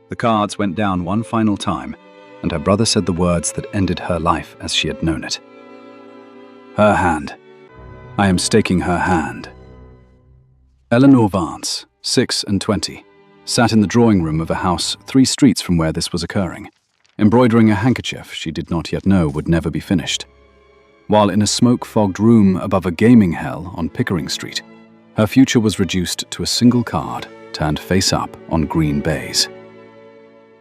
The cards went down one final time, and her brother said the words that ended her life as she had known it. Her hand. I am staking her hand. Eleanor Vance, 6 and 20, sat in the drawing room of a house 3 streets from where this was occurring, embroidering a handkerchief she did not yet know would never be finished. While in a smoke-fogged room above a gaming hell on Pickering Street, her future was reduced to a single card turned face up on green baize.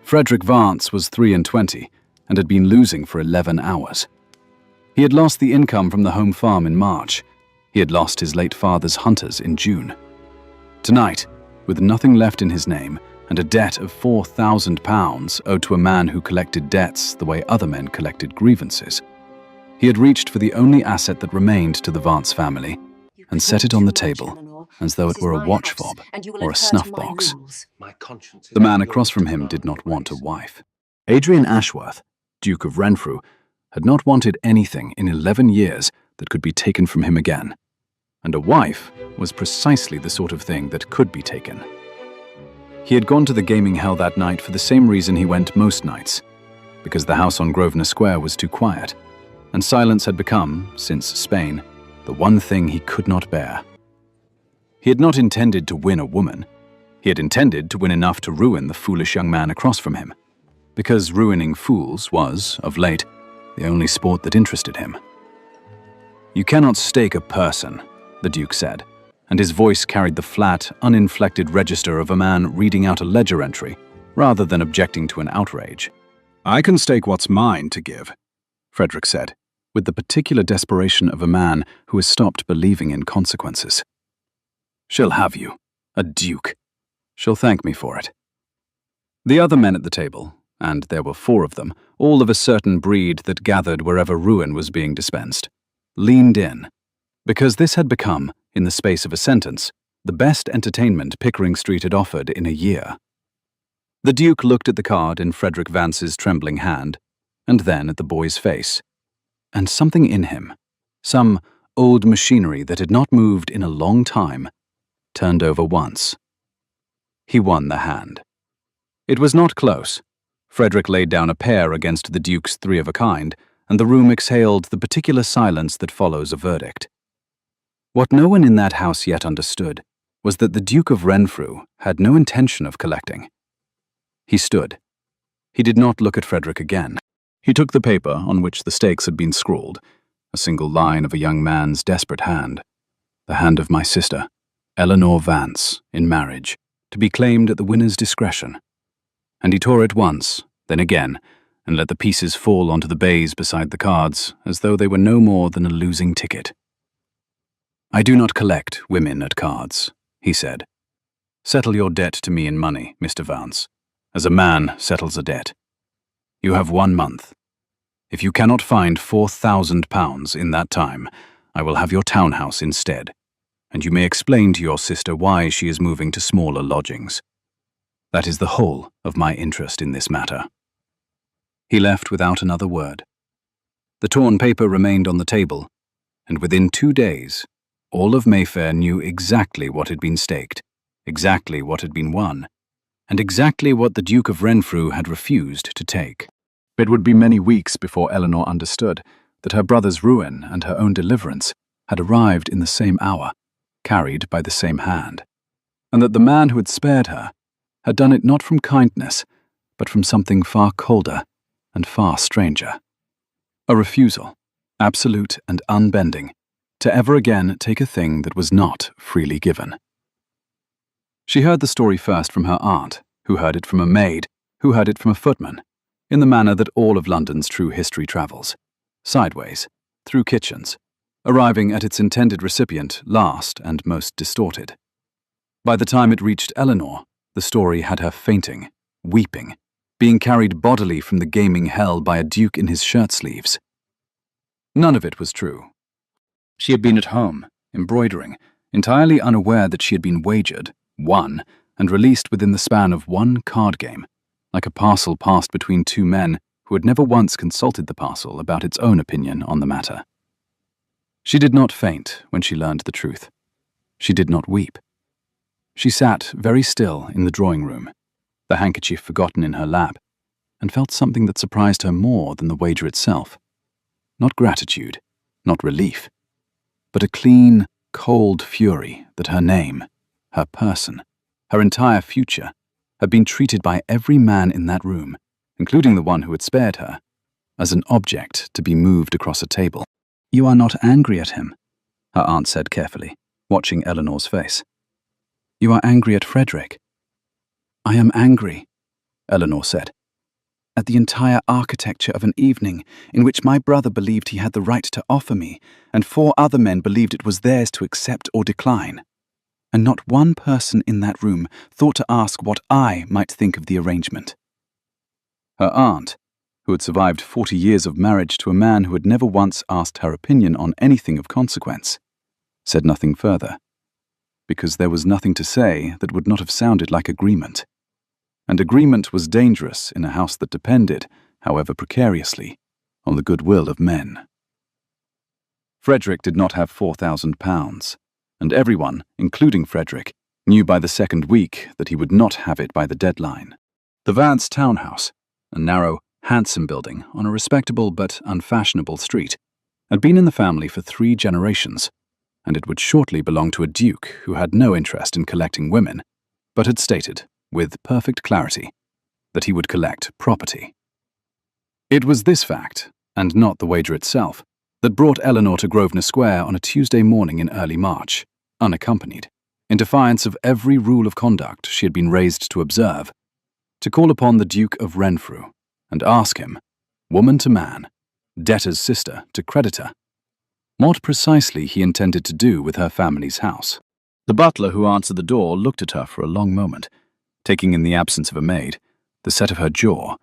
Frederick Vance was 3 and 20 and had been losing for 11 hours. He had lost the income from the home farm in March. He had lost his late father's hunters in June. Tonight, with nothing left in his name and a debt of £4,000 owed to a man who collected debts the way other men collected grievances, he had reached for the only asset that remained to the Vance family and set it on the table as though it were a watch fob or a snuff box. The man across from him did not want a wife. Adrian Ashworth, Duke of Renfrew, had not wanted anything in 11 years that could be taken from him again. And a wife was precisely the sort of thing that could be taken. He had gone to the gaming hell that night for the same reason he went most nights, because the house on Grosvenor Square was too quiet, and silence had become, since Spain, the one thing he could not bear. He had not intended to win a woman. He had intended to win enough to ruin the foolish young man across from him, because ruining fools was, of late, the only sport that interested him. "You cannot stake a person," the Duke said, and his voice carried the flat, uninflected register of a man reading out a ledger entry, rather than objecting to an outrage. "I can stake what's mine to give," Frederick said, with the particular desperation of a man who has stopped believing in consequences. "She'll have you. A duke. She'll thank me for it." The other men at the table, and there were 4 of them, all of a certain breed that gathered wherever ruin was being dispensed, leaned in, because this had become, in the space of a sentence, the best entertainment Pickering Street had offered in a year. The Duke looked at the card in Frederick Vance's trembling hand, and then at the boy's face, and something in him, some old machinery that had not moved in a long time, turned over once. He won the hand. It was not close. Frederick laid down a pair against the Duke's 3 of a kind, and the room exhaled the particular silence that follows a verdict. What no one in that house yet understood was that the Duke of Renfrew had no intention of collecting. He stood. He did not look at Frederick again. He took the paper on which the stakes had been scrawled, a single line of a young man's desperate hand. "The hand of my sister, Eleanor Vance, in marriage, to be claimed at the winner's discretion." And he tore it once, then again, and let the pieces fall onto the baize beside the cards, as though they were no more than a losing ticket. "I do not collect women at cards," he said. "Settle your debt to me in money, Mr. Vance, as a man settles a debt. You have 1 month. If you cannot find £4,000 in that time, I will have your townhouse instead, and you may explain to your sister why she is moving to smaller lodgings. That is the whole of my interest in this matter." He left without another word. The torn paper remained on the table, and within 2 days, all of Mayfair knew exactly what had been staked, exactly what had been won, and exactly what the Duke of Renfrew had refused to take. It would be many weeks before Eleanor understood that her brother's ruin and her own deliverance had arrived in the same hour, carried by the same hand, and that the man who had spared her had done it not from kindness, but from something far colder and far stranger. A refusal, absolute and unbending, to ever again take a thing that was not freely given. She heard the story first from her aunt, who heard it from a maid, who heard it from a footman, in the manner that all of London's true history travels, sideways, through kitchens, arriving at its intended recipient last and most distorted. By the time it reached Eleanor, the story had her fainting, weeping, being carried bodily from the gaming hell by a duke in his shirt sleeves. None of it was true. She had been at home, embroidering, entirely unaware that she had been wagered, won, and released within the span of one card game, like a parcel passed between 2 men who had never once consulted the parcel about its own opinion on the matter. She did not faint when she learned the truth. She did not weep. She sat very still in the drawing room, the handkerchief forgotten in her lap, and felt something that surprised her more than the wager itself. Not gratitude, not relief, but a clean, cold fury that her name, her person, her entire future had been treated by every man in that room, including the one who had spared her, as an object to be moved across a table. "You are not angry at him," her aunt said carefully, watching Eleanor's face. "You are angry at Frederick." "I am angry," Eleanor said, "at the entire architecture of an evening in which my brother believed he had the right to offer me, and 4 other men believed it was theirs to accept or decline. And not one person in that room thought to ask what I might think of the arrangement." Her aunt, who had survived 40 years of marriage to a man who had never once asked her opinion on anything of consequence, said nothing further, because there was nothing to say that would not have sounded like agreement. And agreement was dangerous in a house that depended, however precariously, on the goodwill of men. Frederick did not have £4,000, and everyone, including Frederick, knew by the second week that he would not have it by the deadline. The Vance townhouse, a narrow, handsome building on a respectable but unfashionable street, had been in the family for 3 generations, and it would shortly belong to a duke who had no interest in collecting women, but had stated, with perfect clarity, that he would collect property. It was this fact, and not the wager itself, that brought Eleanor to Grosvenor Square on a Tuesday morning in early March, unaccompanied, in defiance of every rule of conduct she had been raised to observe, to call upon the Duke of Renfrew and ask him, woman to man, debtor's sister to creditor, what precisely he intended to do with her family's house. The butler who answered the door looked at her for a long moment, taking in the absence of a maid, the set of her jaw,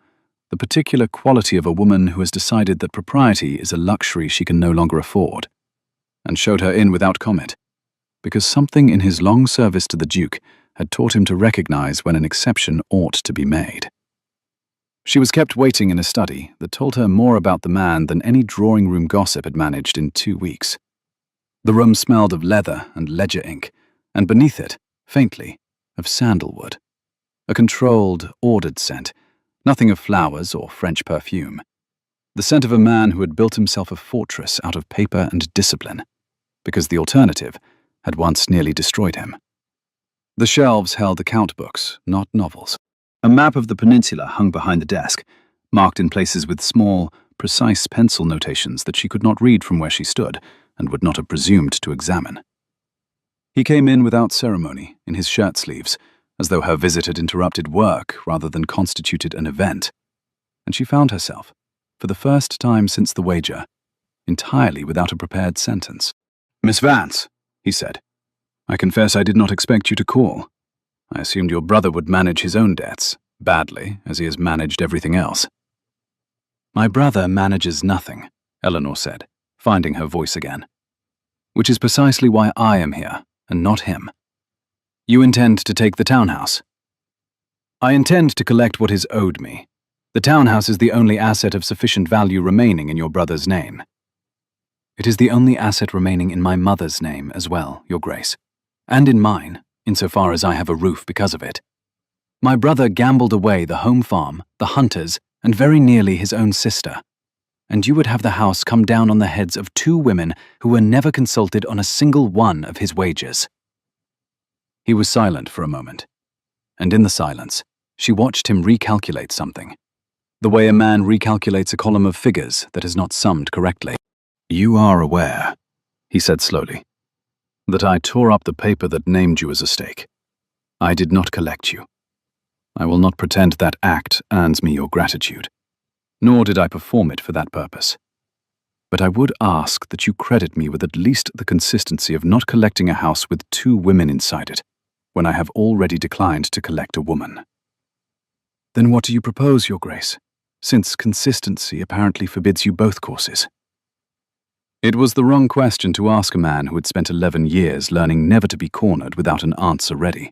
the particular quality of a woman who has decided that propriety is a luxury she can no longer afford, and showed her in without comment, because something in his long service to the Duke had taught him to recognize when an exception ought to be made. She was kept waiting in a study that told her more about the man than any drawing-room gossip had managed in 2 weeks. The room smelled of leather and ledger ink, and beneath it, faintly, of sandalwood. A controlled, ordered scent, nothing of flowers or French perfume. The scent of a man who had built himself a fortress out of paper and discipline, because the alternative had once nearly destroyed him. The shelves held account books, not novels. A map of the peninsula hung behind the desk, marked in places with small, precise pencil notations that she could not read from where she stood and would not have presumed to examine. He came in without ceremony, in his shirt sleeves, as though her visit had interrupted work rather than constituted an event, and she found herself, for the first time since the wager, entirely without a prepared sentence. "Miss Vance," he said, "I confess I did not expect you to call. I assumed your brother would manage his own debts, badly, as he has managed everything else." "My brother manages nothing," Eleanor said, finding her voice again. "Which is precisely why I am here, and not him. You intend to take the townhouse?" "I intend to collect what is owed me. The townhouse is the only asset of sufficient value remaining in your brother's name." "It is the only asset remaining in my mother's name as well, Your Grace, and in mine, insofar as I have a roof because of it. My brother gambled away the home farm, the hunters, and very nearly his own sister. And you would have the house come down on the heads of 2 women who were never consulted on a single one of his wagers." He was silent for a moment, and in the silence, she watched him recalculate something, the way a man recalculates a column of figures that is not summed correctly. "You are aware," he said slowly, "that I tore up the paper that named you as a stake. I did not collect you. I will not pretend that act earns me your gratitude, nor did I perform it for that purpose. But I would ask that you credit me with at least the consistency of not collecting a house with 2 women inside it, when I have already declined to collect a woman." "Then what do you propose, Your Grace, since consistency apparently forbids you both courses?" It was the wrong question to ask a man who had spent 11 years learning never to be cornered without an answer ready,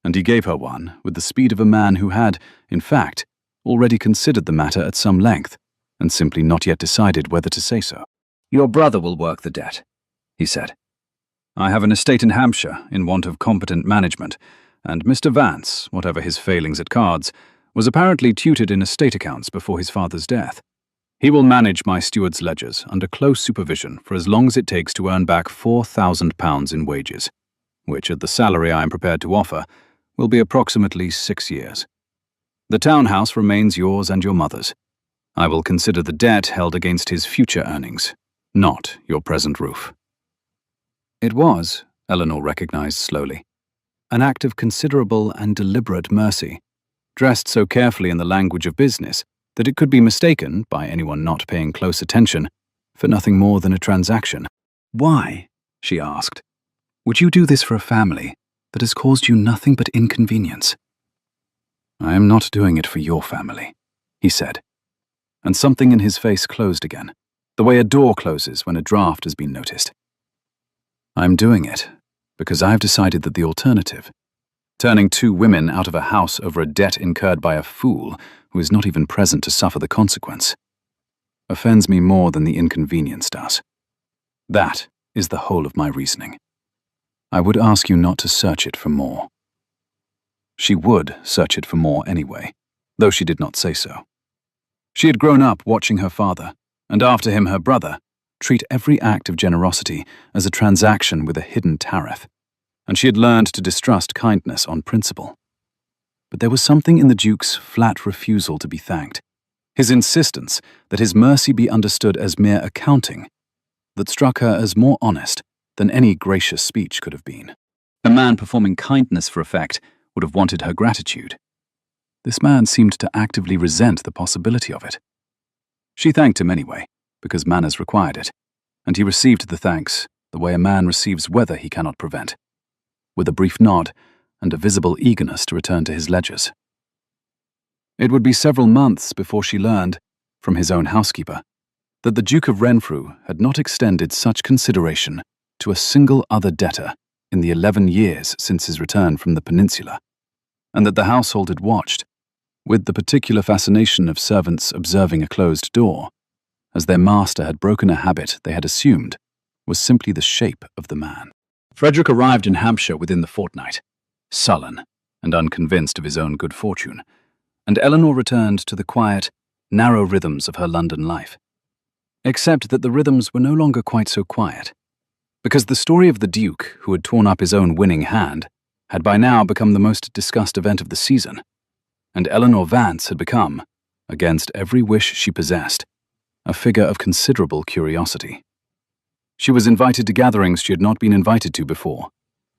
and he gave her one with the speed of a man who had, in fact, already considered the matter at some length, and simply not yet decided whether to say so. "Your brother will work the debt," he said. "I have an estate in Hampshire in want of competent management, and Mr. Vance, whatever his failings at cards, was apparently tutored in estate accounts before his father's death. He will manage my steward's ledgers under close supervision for as long as it takes to earn back £4,000 in wages, which, at the salary I am prepared to offer, will be approximately 6 years. The townhouse remains yours and your mother's. I will consider the debt held against his future earnings, not your present roof." It was, Eleanor recognized slowly, an act of considerable and deliberate mercy, dressed so carefully in the language of business that it could be mistaken, by anyone not paying close attention, for nothing more than a transaction. "Why," she asked, "would you do this for a family that has caused you nothing but inconvenience?" "I am not doing it for your family," he said, and something in his face closed again, the way a door closes when a draft has been noticed. "I'm doing it because I've decided that the alternative, turning 2 women out of a house over a debt incurred by a fool who is not even present to suffer the consequence, offends me more than the inconvenience does. That is the whole of my reasoning. I would ask you not to search it for more." She would search it for more anyway, though she did not say so. She had grown up watching her father, and after him her brother, treat every act of generosity as a transaction with a hidden tariff, and she had learned to distrust kindness on principle. But there was something in the Duke's flat refusal to be thanked, his insistence that his mercy be understood as mere accounting, that struck her as more honest than any gracious speech could have been. A man performing kindness for effect would have wanted her gratitude. This man seemed to actively resent the possibility of it. She thanked him anyway, because manners required it, and he received the thanks the way a man receives weather he cannot prevent, with a brief nod and a visible eagerness to return to his ledgers. It would be several months before she learned, from his own housekeeper, that the Duke of Renfrew had not extended such consideration to a single other debtor in the 11 years since his return from the peninsula, and that the household had watched, with the particular fascination of servants observing a closed door, as their master had broken a habit they had assumed was simply the shape of the man. Frederick arrived in Hampshire within the fortnight, sullen and unconvinced of his own good fortune, and Eleanor returned to the quiet, narrow rhythms of her London life. Except that the rhythms were no longer quite so quiet, because the story of the Duke who had torn up his own winning hand had by now become the most discussed event of the season, and Eleanor Vance had become, against every wish she possessed, a figure of considerable curiosity. She was invited to gatherings she had not been invited to before.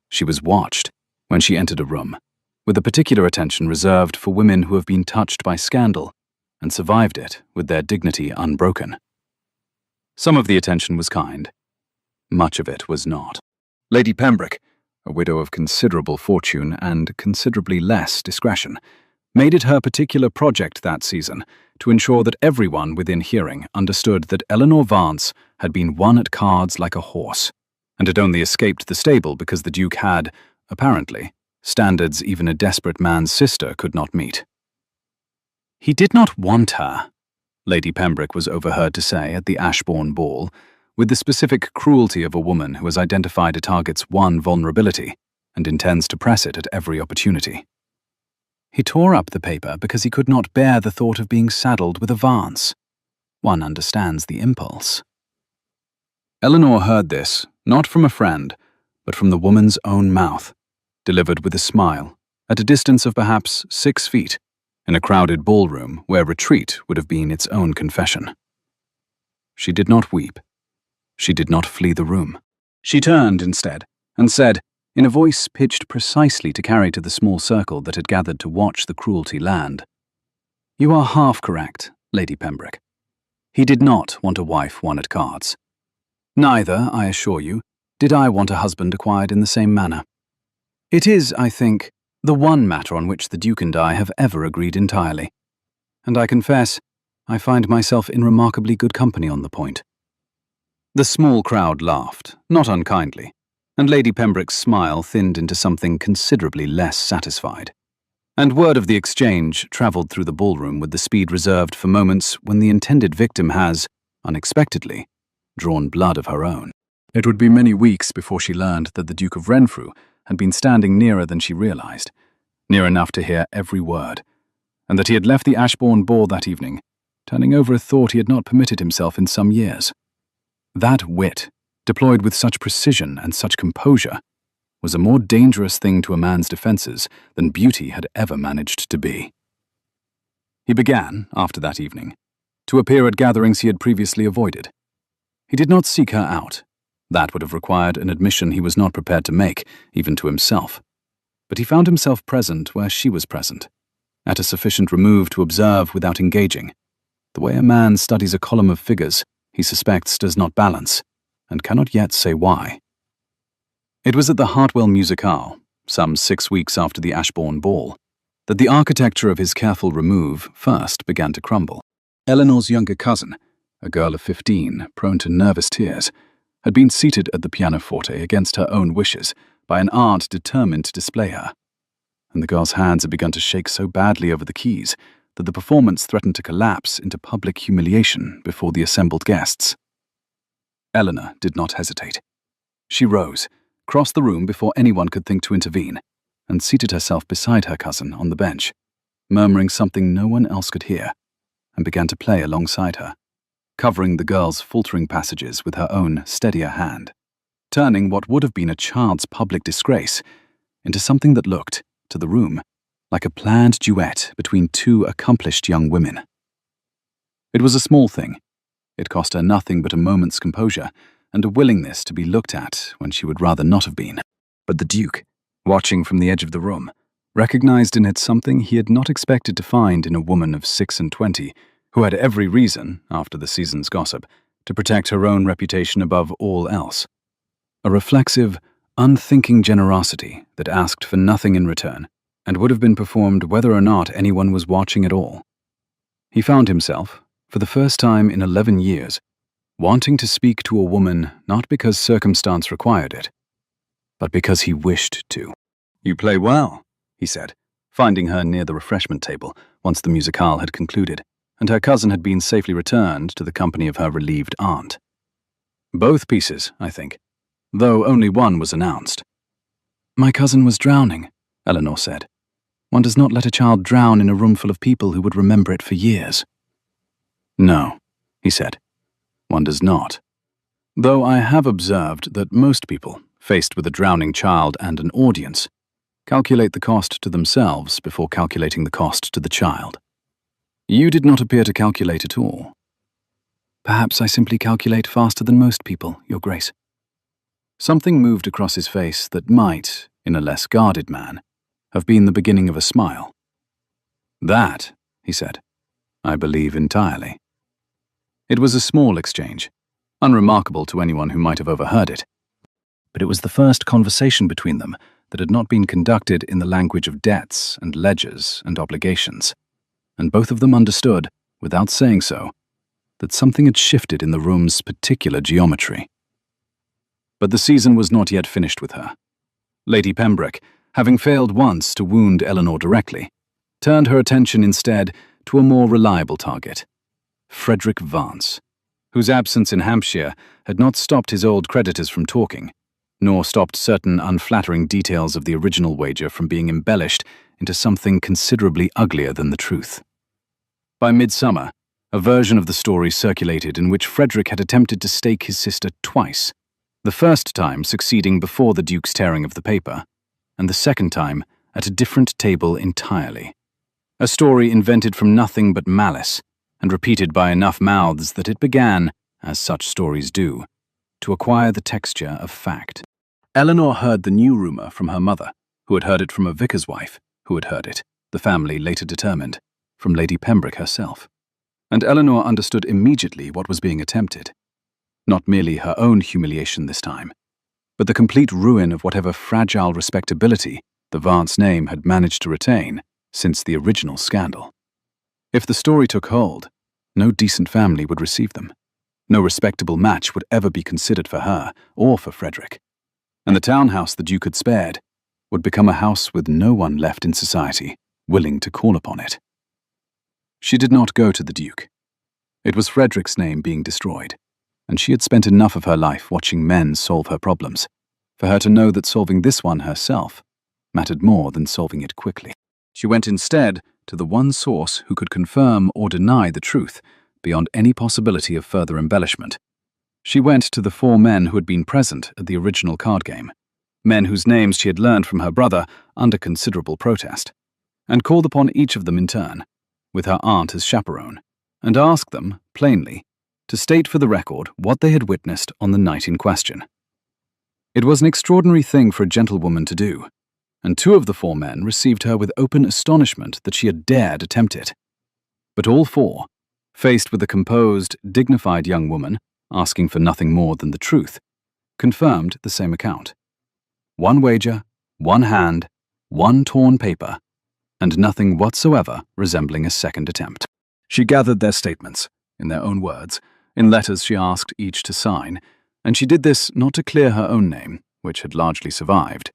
She was watched when she entered a room, with a particular attention reserved for women who have been touched by scandal and survived it with their dignity unbroken. Some of the attention was kind. Much of it was not. Lady Pembroke, a widow of considerable fortune and considerably less discretion, made it her particular project that season to ensure that everyone within hearing understood that Eleanor Vance had been won at cards like a horse, and had only escaped the stable because the Duke had, apparently, standards even a desperate man's sister could not meet. "He did not want her," Lady Pembroke was overheard to say at the Ashbourne ball, with the specific cruelty of a woman who has identified a target's one vulnerability and intends to press it at every opportunity. "He tore up the paper because he could not bear the thought of being saddled with a Vance. One understands the impulse." Eleanor heard this, not from a friend, but from the woman's own mouth, delivered with a smile, at a distance of perhaps 6 feet, in a crowded ballroom where retreat would have been its own confession. She did not weep. She did not flee the room. She turned instead and said, in a voice pitched precisely to carry to the small circle that had gathered to watch the cruelty land, "You are half correct, Lady Pembroke. He did not want a wife won at cards. Neither, I assure you, did I want a husband acquired in the same manner. It is, I think, the one matter on which the Duke and I have ever agreed entirely, and I confess I find myself in remarkably good company on the point." The small crowd laughed, not unkindly, and Lady Pembroke's smile thinned into something considerably less satisfied, and word of the exchange travelled through the ballroom with the speed reserved for moments when the intended victim has, unexpectedly, drawn blood of her own. It would be many weeks before she learned that the Duke of Renfrew had been standing nearer than she realized, near enough to hear every word, and that he had left the Ashbourne ball that evening, turning over a thought he had not permitted himself in some years. That wit, deployed with such precision and such composure, was a more dangerous thing to a man's defenses than beauty had ever managed to be. He began, after that evening, to appear at gatherings he had previously avoided. He did not seek her out. That would have required an admission he was not prepared to make, even to himself. But he found himself present where she was present, at a sufficient remove to observe without engaging. The way a man studies a column of figures he suspects does not balance, and cannot yet say why. It was at the Hartwell Musicale, some 6 weeks after the Ashbourne ball, that the architecture of his careful remove first began to crumble. Eleanor's younger cousin, a girl of 15, prone to nervous tears, had been seated at the pianoforte against her own wishes by an aunt determined to display her, and the girl's hands had begun to shake so badly over the keys that the performance threatened to collapse into public humiliation before the assembled guests. Eleanor did not hesitate. She rose, crossed the room before anyone could think to intervene, and seated herself beside her cousin on the bench, murmuring something no one else could hear, and began to play alongside her, covering the girl's faltering passages with her own steadier hand, turning what would have been a child's public disgrace into something that looked, to the room, like a planned duet between two accomplished young women. It was a small thing. It cost her nothing but a moment's composure and a willingness to be looked at when she would rather not have been. But the Duke, watching from the edge of the room, recognized in it something he had not expected to find in a woman of 26, who had every reason, after the season's gossip, to protect her own reputation above all else. A reflexive, unthinking generosity that asked for nothing in return, and would have been performed whether or not anyone was watching at all. He found himself, for the first time in 11 years, wanting to speak to a woman not because circumstance required it, but because he wished to. "You play well," he said, finding her near the refreshment table once the musicale had concluded, and her cousin had been safely returned to the company of her relieved aunt. "Both pieces, I think, though only one was announced." "My cousin was drowning," Eleanor said. "One does not let a child drown in a room full of people who would remember it for years." "No," he said, "one does not. Though I have observed that most people, faced with a drowning child and an audience, calculate the cost to themselves before calculating the cost to the child. You did not appear to calculate at all." "Perhaps I simply calculate faster than most people, Your Grace." Something moved across his face that might, in a less guarded man, have been the beginning of a smile. "That," he said, "I believe entirely." It was a small exchange, unremarkable to anyone who might have overheard it, but it was the first conversation between them that had not been conducted in the language of debts and ledgers and obligations, and both of them understood, without saying so, that something had shifted in the room's particular geometry. But the season was not yet finished with her. Lady Pembroke, having failed once to wound Eleanor directly, turned her attention instead to a more reliable target, Frederick Vance, whose absence in Hampshire had not stopped his old creditors from talking, nor stopped certain unflattering details of the original wager from being embellished into something considerably uglier than the truth. By midsummer, a version of the story circulated in which Frederick had attempted to stake his sister twice, the first time succeeding before the Duke's tearing of the paper, and the second time at a different table entirely. A story invented from nothing but malice, and repeated by enough mouths that it began, as such stories do, to acquire the texture of fact. Eleanor heard the new rumour from her mother, who had heard it from a vicar's wife, who had heard it, the family later determined, from Lady Pembroke herself. And Eleanor understood immediately what was being attempted. Not merely her own humiliation this time, but the complete ruin of whatever fragile respectability the Vance name had managed to retain since the original scandal. If the story took hold, no decent family would receive them. No respectable match would ever be considered for her or for Frederick. And the townhouse the Duke had spared would become a house with no one left in society willing to call upon it. She did not go to the Duke. It was Frederick's name being destroyed, and she had spent enough of her life watching men solve her problems, for her to know that solving this one herself mattered more than solving it quickly. She went instead to the one source who could confirm or deny the truth beyond any possibility of further embellishment. She went to the 4 men who had been present at the original card game, men whose names she had learned from her brother under considerable protest, and called upon each of them in turn, with her aunt as chaperone, and asked them, plainly, to state for the record what they had witnessed on the night in question. It was an extraordinary thing for a gentlewoman to do, and 2 of the 4 men received her with open astonishment that she had dared attempt it. But all 4, faced with a composed, dignified young woman asking for nothing more than the truth, confirmed the same account. 1 wager, 1 hand, 1 torn paper, and nothing whatsoever resembling a second attempt. She gathered their statements, in their own words, in letters she asked each to sign, and she did this not to clear her own name, which had largely survived,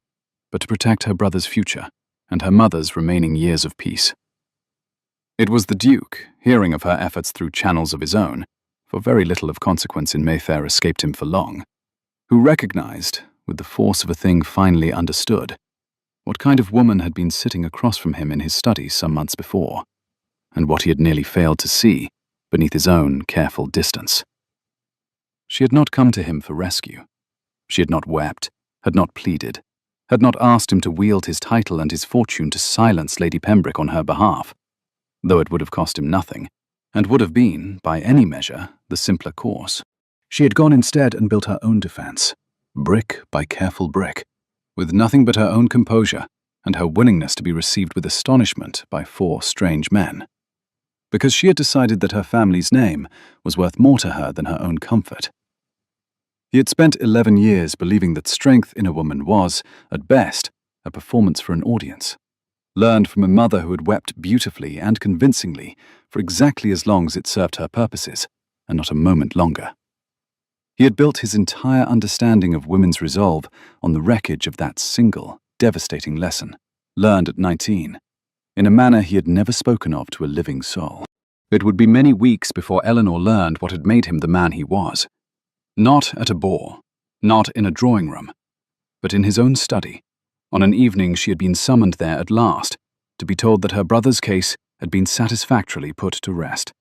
but to protect her brother's future and her mother's remaining years of peace. It was the Duke, hearing of her efforts through channels of his own, for very little of consequence in Mayfair escaped him for long, who recognized, with the force of a thing finally understood, what kind of woman had been sitting across from him in his study some months before, and what he had nearly failed to see beneath his own careful distance. She had not come to him for rescue. She had not wept, had not pleaded, had not asked him to wield his title and his fortune to silence Lady Pembroke on her behalf, though it would have cost him nothing, and would have been, by any measure, the simpler course. She had gone instead and built her own defense, brick by careful brick, with nothing but her own composure and her willingness to be received with astonishment by 4 strange men, because she had decided that her family's name was worth more to her than her own comfort. He had spent 11 years believing that strength in a woman was, at best, a performance for an audience, learned from a mother who had wept beautifully and convincingly for exactly as long as it served her purposes, and not a moment longer. He had built his entire understanding of women's resolve on the wreckage of that single, devastating lesson, learned at 19, in a manner he had never spoken of to a living soul. It would be many weeks before Eleanor learned what had made him the man he was. Not at a ball, not in a drawing room, but in his own study, on an evening she had been summoned there at last to be told that her brother's case had been satisfactorily put to rest,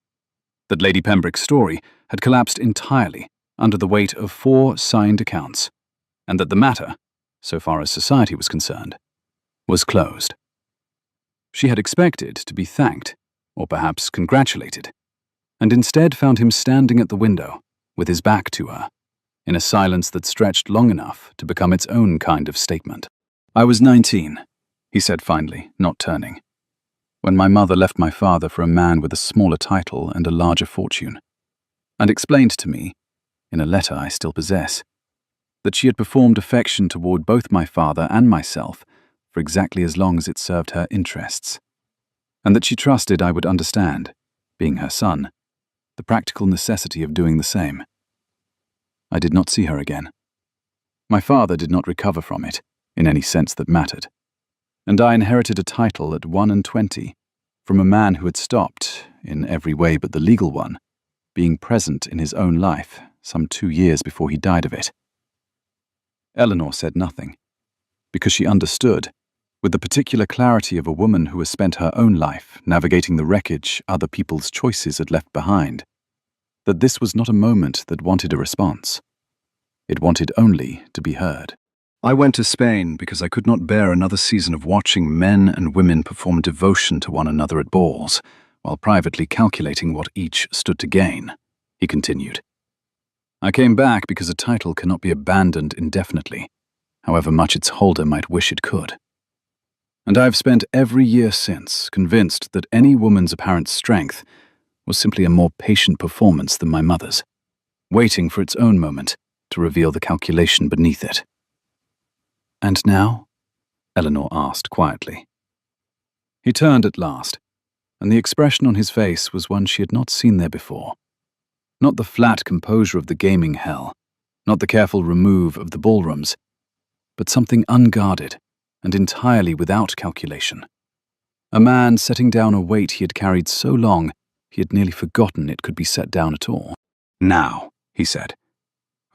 that Lady Pembroke's story had collapsed entirely under the weight of 4 signed accounts, and that the matter, so far as society was concerned, was closed. She had expected to be thanked, or perhaps congratulated, and instead found him standing at the window, with his back to her, in a silence that stretched long enough to become its own kind of statement. "I was 19, he said finally, not turning, when my mother left my father for a man with a smaller title and a larger fortune, and explained to me, in a letter I still possess, that she had performed affection toward both my father and myself for exactly as long as it served her interests, and that she trusted I would understand, being her son, the practical necessity of doing the same. I did not see her again. My father did not recover from it, in any sense that mattered, and I inherited a title at 21 from a man who had stopped, in every way but the legal one, being present in his own life some 2 years before he died of it." Eleanor said nothing, because she understood, with the particular clarity of a woman who has spent her own life navigating the wreckage other people's choices had left behind, that this was not a moment that wanted a response. It wanted only to be heard. "I went to Spain because I could not bear another season of watching men and women perform devotion to one another at balls, while privately calculating what each stood to gain," he continued. "I came back because a title cannot be abandoned indefinitely, however much its holder might wish it could. And I have spent every year since convinced that any woman's apparent strength was simply a more patient performance than my mother's, waiting for its own moment to reveal the calculation beneath it." "And now?" Eleanor asked quietly. He turned at last, and the expression on his face was one she had not seen there before. Not the flat composure of the gaming hell, not the careful remove of the ballrooms, but something unguarded and entirely without calculation. A man setting down a weight he had carried so long he had nearly forgotten it could be set down at all. "Now," he said,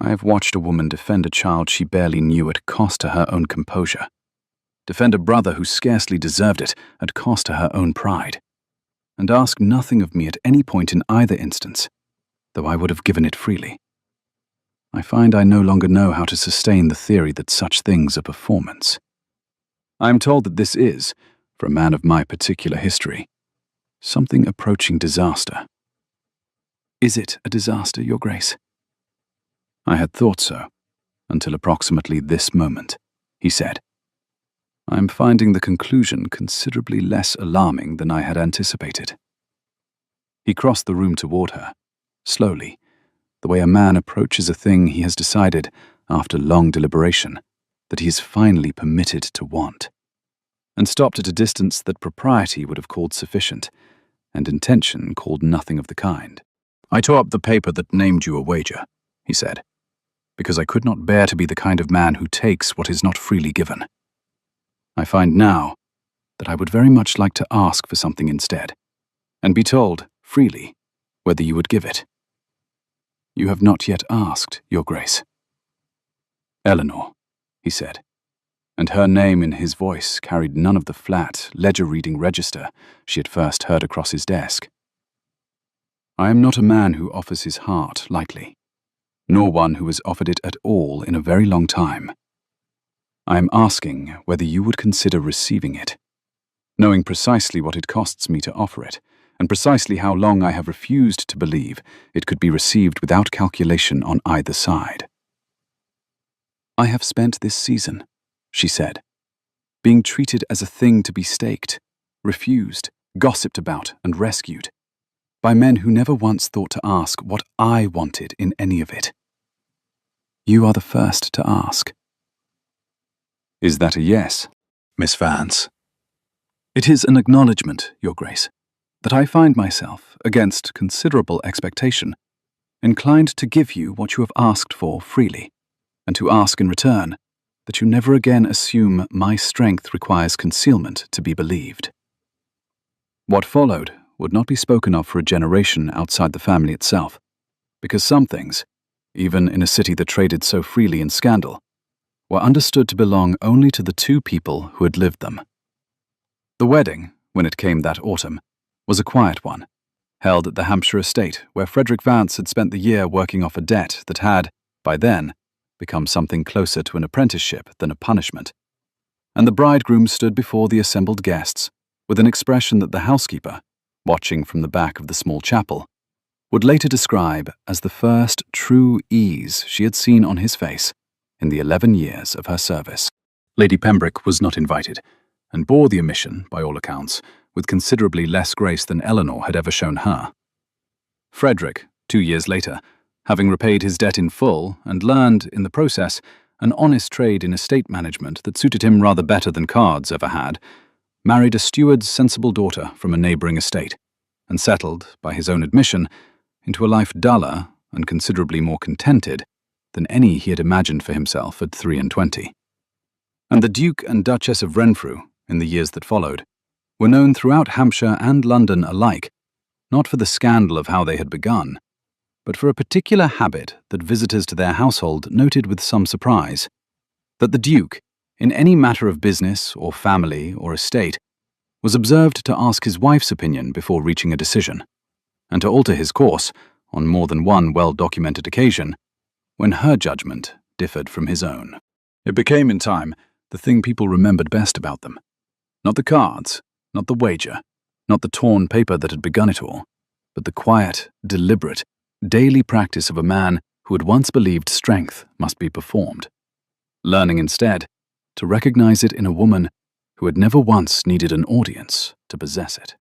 I have watched a woman defend a child she barely knew at cost to her own composure, defend a brother who scarcely deserved it at cost to her own pride, and ask nothing of me at any point in either instance, though I would have given it freely. I find I no longer know how to sustain the theory that such things are performance. I am told that this is, for a man of my particular history, something approaching disaster. Is it a disaster, Your Grace? I had thought so, until approximately this moment, he said. I am finding the conclusion considerably less alarming than I had anticipated. He crossed the room toward her, slowly, the way a man approaches a thing he has decided, after long deliberation, that he is finally permitted to want, and stopped at a distance that propriety would have called sufficient, and intention called nothing of the kind. I tore up the paper that named you a wager, he said, because I could not bear to be the kind of man who takes what is not freely given. I find now that I would very much like to ask for something instead, and be told, freely, whether you would give it. You have not yet asked, Your Grace. Eleanor, he said, and her name in his voice carried none of the flat, ledger-reading register she had first heard across his desk. I am not a man who offers his heart lightly, nor one who has offered it at all in a very long time. I am asking whether you would consider receiving it, knowing precisely what it costs me to offer it, and precisely how long I have refused to believe it could be received without calculation on either side. I have spent this season, she said, being treated as a thing to be staked, refused, gossiped about, and rescued, by men who never once thought to ask what I wanted in any of it. You are the first to ask. Is that a yes, Miss Vance? It is an acknowledgement, Your Grace, that I find myself, against considerable expectation, inclined to give you what you have asked for freely, and to ask in return that you never again assume my strength requires concealment to be believed. What followed would not be spoken of for a generation outside the family itself, because some things, even in a city that traded so freely in scandal, were understood to belong only to the two people who had lived them. The wedding, when it came that autumn, was a quiet one, held at the Hampshire estate where Frederick Vance had spent the year working off a debt that had, by then, become something closer to an apprenticeship than a punishment, and the bridegroom stood before the assembled guests with an expression that the housekeeper, watching from the back of the small chapel, would later describe as the first true ease she had seen on his face in the 11 years of her service. Lady Pembroke was not invited, and bore the omission, by all accounts, with considerably less grace than Eleanor had ever shown her. Frederick, 2 years later, having repaid his debt in full and learned, in the process, an honest trade in estate management that suited him rather better than cards ever had, married a steward's sensible daughter from a neighbouring estate, and settled, by his own admission, into a life duller and considerably more contented than any he had imagined for himself at 23. And the Duke and Duchess of Renfrew, in the years that followed, were known throughout Hampshire and London alike, not for the scandal of how they had begun, but for a particular habit that visitors to their household noted with some surprise, that the Duke, in any matter of business or family or estate, was observed to ask his wife's opinion before reaching a decision, and to alter his course, on more than one well-documented occasion, when her judgment differed from his own. It became, in time, the thing people remembered best about them. Not the cards, not the wager, not the torn paper that had begun it all, but the quiet, deliberate, daily practice of a man who had once believed strength must be performed, learning instead to recognize it in a woman who had never once needed an audience to possess it.